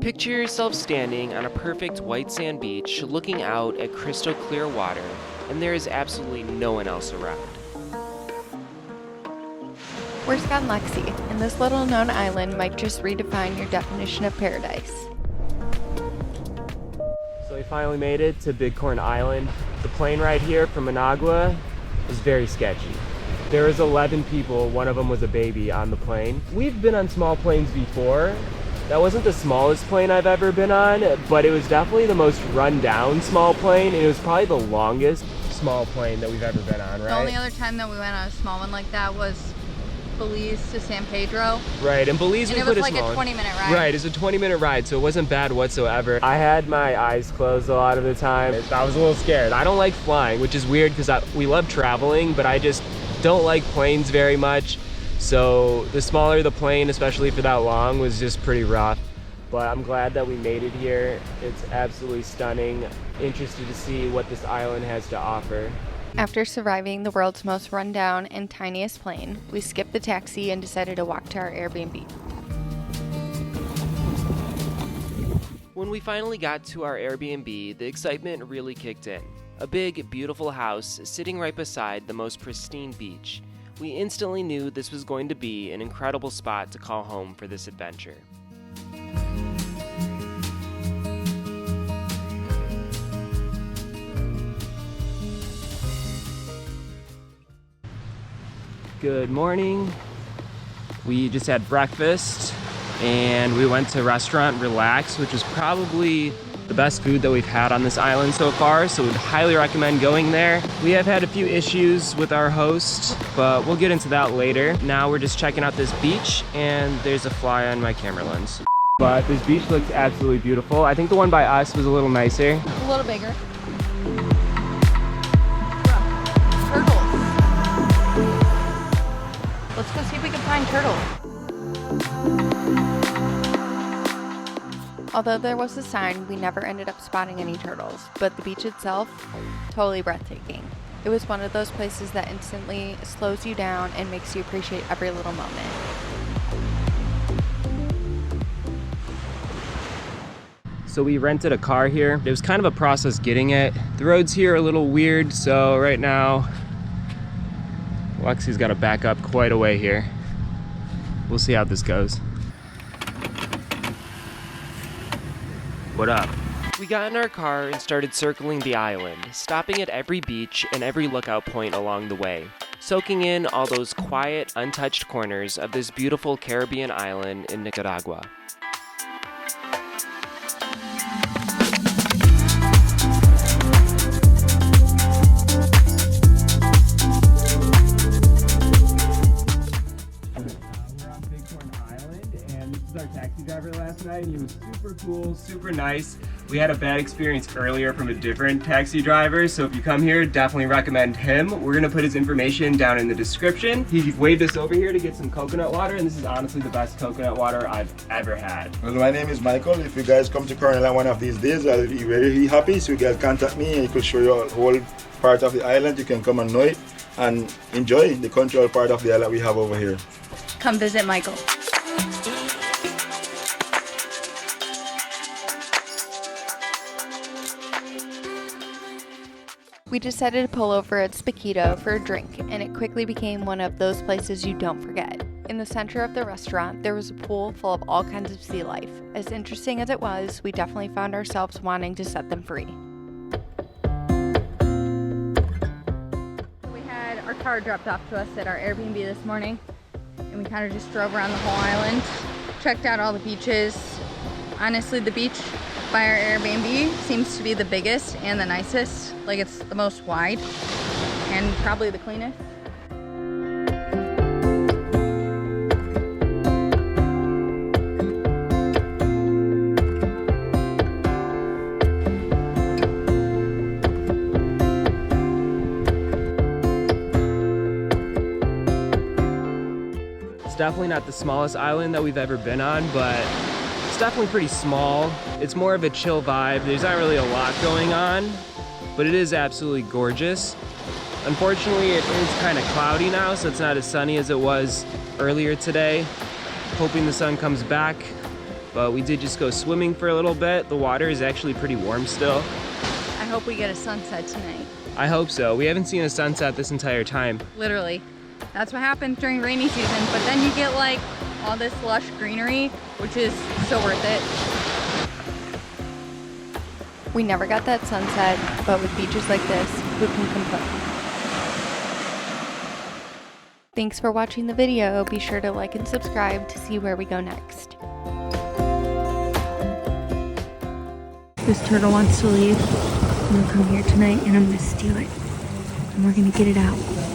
Picture yourself standing on a perfect white sand beach looking out at crystal clear water, and there is absolutely no one else around. We're Scott and Lexi, and this little known island might just redefine your definition of paradise. So we finally made it to BIG Corn Island. The plane ride here from Managua is very sketchy. There was 11 people, one of them was a baby on the plane. We've been on small planes before. That wasn't the smallest plane I've ever been on, but it was definitely the most run-down small plane, and it was probably the longest small plane that we've ever been on, right? The only other time that we went on a small one like that was Belize to San Pedro. Right, and Belize we put a small one. And it was like a 20-minute ride. Right, it's a 20-minute ride, so it wasn't bad whatsoever. I had my eyes closed a lot of the time. I was a little scared. I don't like flying, which is weird because we love traveling, but I just don't like planes very much. So the smaller the plane, especially for that long, was just pretty rough. But I'm glad that we made it here. It's absolutely stunning. Interested to see what this island has to offer. After surviving the world's most rundown and tiniest plane, we skipped the taxi and decided to walk to our Airbnb. When we finally got to our Airbnb, the excitement really kicked in. A big, beautiful house sitting right beside the most pristine beach. We instantly knew this was going to be an incredible spot to call home for this adventure. Good morning. We just had breakfast and we went to restaurant Relax, which is probably the best food that we've had on this island so far, so we'd highly recommend going there. We have had a few issues with our host, but we'll get into that later. Now we're just checking out this beach, and there's a fly on my camera lens. But this beach looks absolutely beautiful. I think the one by us was a little nicer. A little bigger. Turtles. Let's go see if we can find turtles. Although there was a sign, we never ended up spotting any turtles, but the beach itself, totally breathtaking. It was one of those places that instantly slows you down and makes you appreciate every little moment. So we rented a car here. It was kind of a process getting it. The roads here are a little weird, so right now, Lexi's got to back up quite a way here. We'll see how this goes. What up? We got in our car and started circling the island, stopping at every beach and every lookout point along the way, soaking in all those quiet, untouched corners of this beautiful Caribbean island in Nicaragua. Our taxi driver last night. He was super cool, super nice. We had a bad experience earlier from a different taxi driver, so if you come here, definitely recommend him. We're gonna put his information down in the description. He waved us over here to get some coconut water, and this is honestly the best coconut water I've ever had. Well, my name is Maicol. If you guys come to Corn Island one of these days, I'll be very happy. So you guys contact me and I could show you a whole part of the island. You can come and know it and enjoy the cultural part of the island we have over here. Come visit Maicol. We decided to pull over at Spequito for a drink, and it quickly became one of those places you don't forget. In the center of the restaurant, there was a pool full of all kinds of sea life. As interesting as it was, we definitely found ourselves wanting to set them free. We had our car dropped off to us at our Airbnb this morning, and we kind of just drove around the whole island, checked out all the beaches. Honestly, the beach by our Airbnb seems to be the biggest and the nicest. Like, it's the most wide and probably the cleanest. It's definitely not the smallest island that we've ever been on, but it's definitely pretty small. It's more of a chill vibe. There's not really a lot going on, but it is absolutely gorgeous. Unfortunately, it is kind of cloudy now, so it's not as sunny as it was earlier today. Hoping the sun comes back, but we did just go swimming for a little bit. The water is actually pretty warm still. I hope we get a sunset tonight. I hope so. We haven't seen a sunset this entire time. Literally. That's what happens during rainy season, but then you get like all this lush greenery, which is so worth it. We never got that sunset, but with beaches like this, who can complain? Thanks for watching the video. Be sure to like and subscribe to see where we go next. This turtle wants to leave. I'm gonna come here tonight and I'm gonna steal it. And we're gonna get it out.